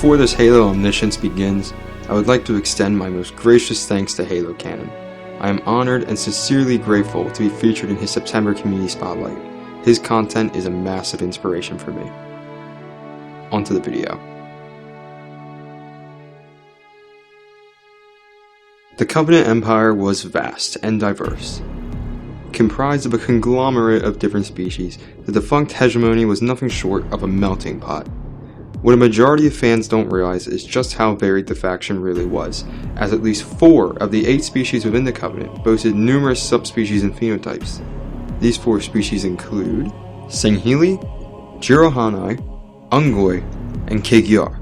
Before this Halo Omniscience begins, I would like to extend my most gracious thanks to Halo Canon. I am honored and sincerely grateful to be featured in his September Community Spotlight. His content is a massive inspiration for me. On to the video. The Covenant Empire was vast and diverse. Comprised of a conglomerate of different species, the defunct hegemony was nothing short of a melting pot. What a majority of fans don't realize is just how varied the faction really was, as at least 4 of the 8 species within the Covenant boasted numerous subspecies and phenotypes. These 4 species include Sangheili, Jirohanai, Ungoi, and Kegyar.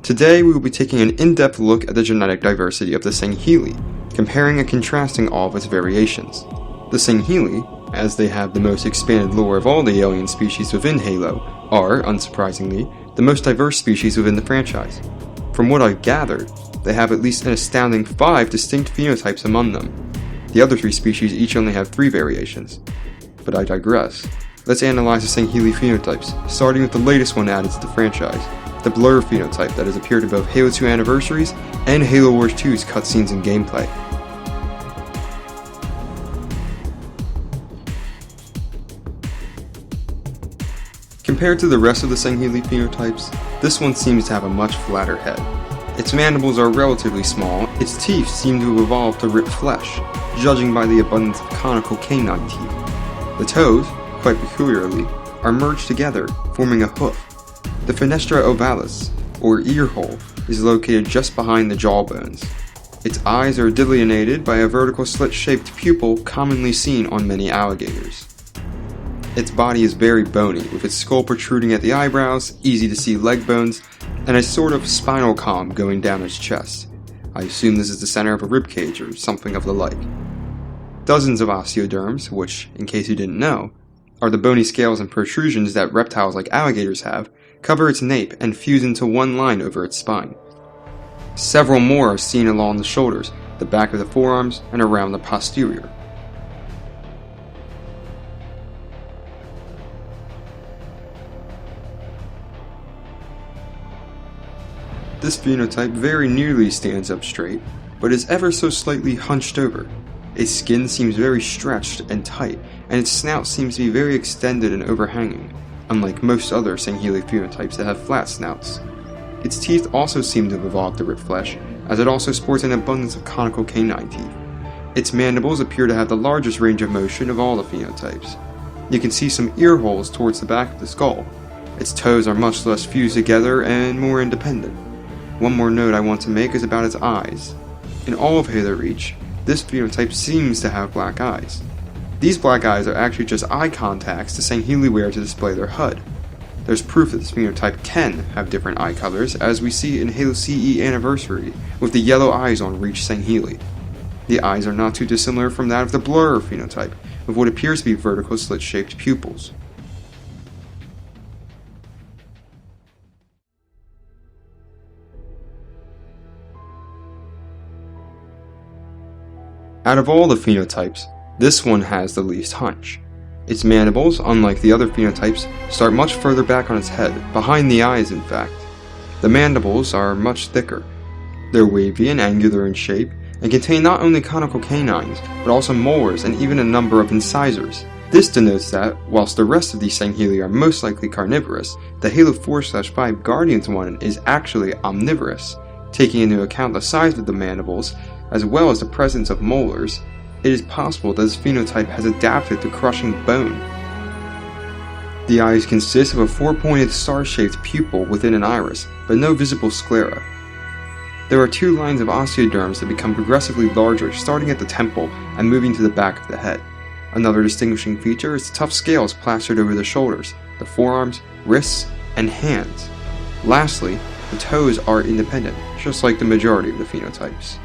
Today we will be taking an in-depth look at the genetic diversity of the Sangheili, comparing and contrasting all of its variations. The Sangheili, as they have the most expanded lore of all the alien species within Halo, are, unsurprisingly, the most diverse species within the franchise. From what I've gathered, they have at least an astounding 5 distinct phenotypes among them. The other 3 species each only have 3 variations. But I digress. Let's analyze the Sangheili phenotypes, starting with the latest one added to the franchise, the Blur phenotype that has appeared in both Halo 2 Anniversaries and Halo Wars 2's cutscenes and gameplay. Compared to the rest of the Sangheili phenotypes, this one seems to have a much flatter head. Its mandibles are relatively small, its teeth seem to have evolved to rip flesh, judging by the abundance of conical canine teeth. The toes, quite peculiarly, are merged together, forming a hoof. The fenestra ovalis, or ear hole, is located just behind the jawbones. Its eyes are delineated by a vertical slit-shaped pupil commonly seen on many alligators. Its body is very bony, with its skull protruding at the eyebrows, easy to see leg bones, and a sort of spinal column going down its chest. I assume this is the center of a ribcage or something of the like. Dozens of osteoderms, which, in case you didn't know, are the bony scales and protrusions that reptiles like alligators have, cover its nape and fuse into one line over its spine. Several more are seen along the shoulders, the back of the forearms, and around the posterior. This phenotype very nearly stands up straight, but is ever so slightly hunched over. Its skin seems very stretched and tight, and its snout seems to be very extended and overhanging, unlike most other Sangheili phenotypes that have flat snouts. Its teeth also seem to have evolved to rip flesh, as it also sports an abundance of conical canine teeth. Its mandibles appear to have the largest range of motion of all the phenotypes. You can see some ear holes towards the back of the skull. Its toes are much less fused together and more independent. One more note I want to make is about its eyes. In all of Halo Reach, this phenotype seems to have black eyes. These black eyes are actually just eye contacts the Sangheili wear to display their HUD. There's proof that this phenotype can have different eye colors, as we see in Halo CE Anniversary, with the yellow eyes on Reach Sangheili. The eyes are not too dissimilar from that of the Blur phenotype, with what appears to be vertical slit-shaped pupils. Out of all the phenotypes, this one has the least hunch. Its mandibles, unlike the other phenotypes, start much further back on its head, behind the eyes in fact. The mandibles are much thicker. They're wavy and angular in shape, and contain not only conical canines, but also molars and even a number of incisors. This denotes that, whilst the rest of these Sangheili are most likely carnivorous, the Halo 4/5 Guardians one is actually omnivorous. Taking into account the size of the mandibles, as well as the presence of molars, it is possible that this phenotype has adapted to crushing bone. The eyes consist of a 4-pointed star-shaped pupil within an iris, but no visible sclera. There are 2 lines of osteoderms that become progressively larger, starting at the temple and moving to the back of the head. Another distinguishing feature is the tough scales plastered over the shoulders, the forearms, wrists, and hands. Lastly, the toes are independent, just like the majority of the phenotypes.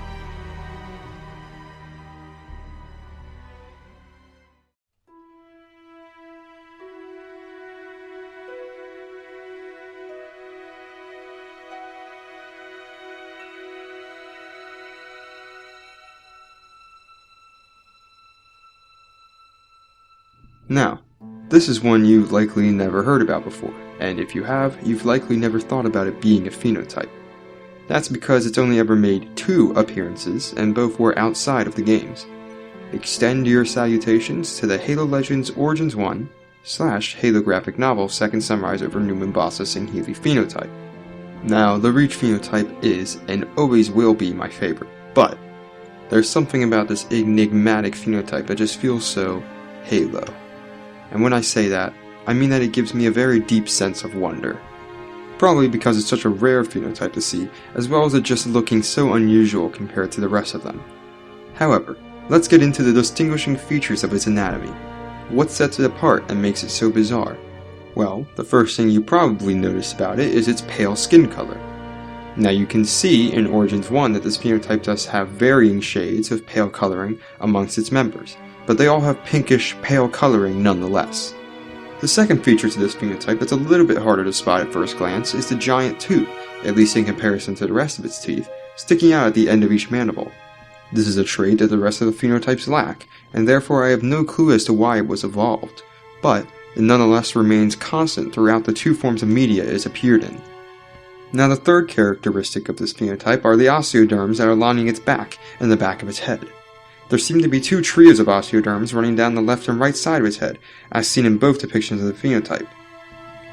Now, This is one you've likely never heard about before, and if you have, you've likely never thought about it being a phenotype. That's because it's only ever made 2 appearances, and both were outside of the games. Extend your salutations to the Halo Legends Origins 1 / Halo graphic novel Second Sunrise over New Mombasa's Sangheili phenotype. Now, the Reach phenotype is, and always will be, my favorite, but there's something about this enigmatic phenotype that just feels so Halo. And when I say that, I mean that it gives me a very deep sense of wonder. Probably because it's such a rare phenotype to see, as well as it just looking so unusual compared to the rest of them. However, let's get into the distinguishing features of its anatomy. What sets it apart and makes it so bizarre? Well, the first thing you probably notice about it is its pale skin color. Now you can see in Origins 1 that this phenotype does have varying shades of pale coloring amongst its members, but they all have pinkish pale coloring nonetheless. The second feature to this phenotype that's a little bit harder to spot at first glance is the giant tooth, at least in comparison to the rest of its teeth, sticking out at the end of each mandible. This is a trait that the rest of the phenotypes lack, and therefore I have no clue as to why it was evolved, but it nonetheless remains constant throughout the 2 forms of media it has appeared in. Now the third characteristic of this phenotype are the osteoderms that are lining its back and the back of its head. There seem to be 2 trios of osteoderms running down the left and right side of its head, as seen in both depictions of the phenotype.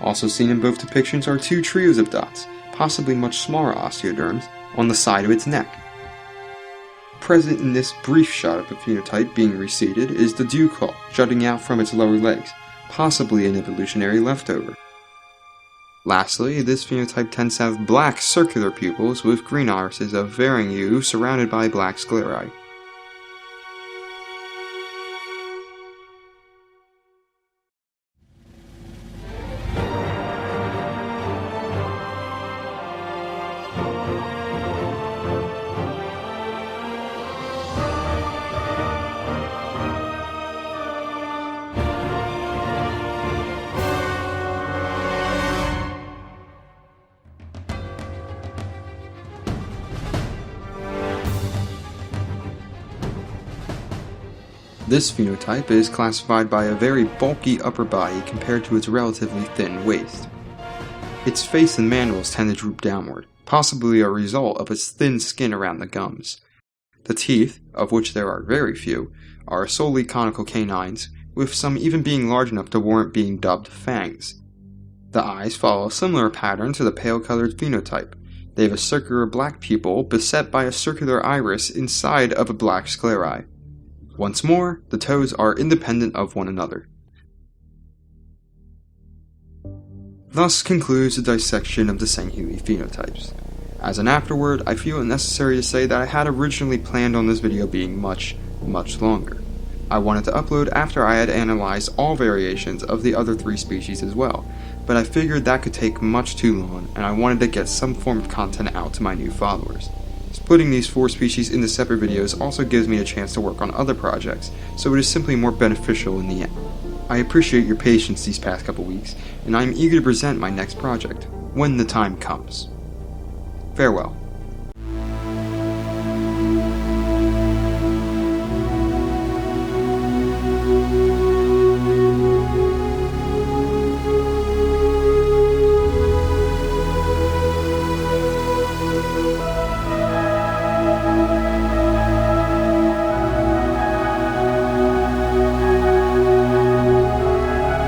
Also seen in both depictions are 2 trios of dots, possibly much smaller osteoderms, on the side of its neck. Present in this brief shot of the phenotype being reseated is the dew claw jutting out from its lower legs, possibly an evolutionary leftover. Lastly, this phenotype tends to have black circular pupils with green irises of varying hue surrounded by black sclerae. This phenotype is classified by a very bulky upper body compared to its relatively thin waist. Its face and mandibles tend to droop downward, possibly a result of its thin skin around the gums. The teeth, of which there are very few, are solely conical canines, with some even being large enough to warrant being dubbed fangs. The eyes follow a similar pattern to the pale-colored phenotype. They have a circular black pupil beset by a circular iris inside of a black sclerae. Once more, the toes are independent of one another. Thus concludes the dissection of the Sangheili phenotypes. As an afterword, I feel it necessary to say that I had originally planned on this video being much longer. I wanted to upload after I had analyzed all variations of the other 3 species as well, but I figured that could take much too long, and I wanted to get some form of content out to my new followers. Splitting these 4 species into separate videos also gives me a chance to work on other projects, so it is simply more beneficial in the end. I appreciate your patience these past couple weeks, and I am eager to present my next project, when the time comes. Farewell.